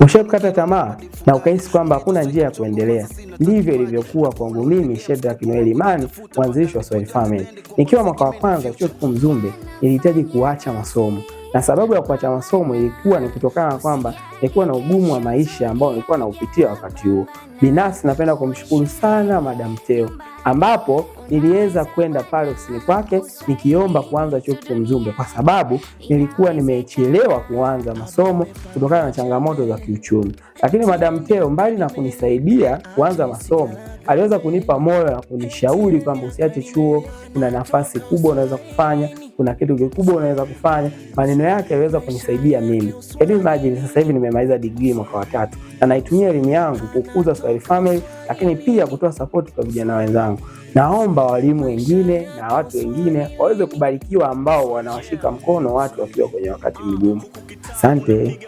Ushakata tamaa na ukahisi kwamba hakuna njia ya kuendelea? Ndivyo ilivyokuwa kwangu mimi, Shedrack Noel Imani, mwanzilishi wa Swahili Family. Nikiwa mwaka wa kwanza chuo kikuu Mzumbe, nilihitaji kuacha masomo, na sababu ya kuacha masomo ilikuwa ni kutokana na kwamba nilikuwa na ugumu wa maisha ambao nilikuwa naupitia wakati huo. Binafsi napenda kumshukuru sana Madam Teo, ambapo niliweza kwenda pale ofisini kwake nikiomba kuanza chuo kikuu Mzumbe kwa sababu nilikuwa nimechelewa kuanza masomo kutokana na changamoto za kiuchumi. Lakini Madam Teo, mbali na kunisaidia kuanza masomo, aliweza kunipa moyo na kunishauri kwamba usiache chuo, kuna nafasi kubwa unaweza kufanya, kuna kitu kikubwa unaweza kufanya. Maneno yake yaliweza kunisaidia mimi. Imagine sasa hivi nimemaliza degree mwaka wa 3 na naitumia elimu yangu kukuza Swahili Family, lakini pia kutoa support kwa vijana wenzangu. Naomba walimu wengine na watu wengine waweze kubarikiwa ambao wanawashika mkono watu wakiwa kwenye wakati mgumu. Asante.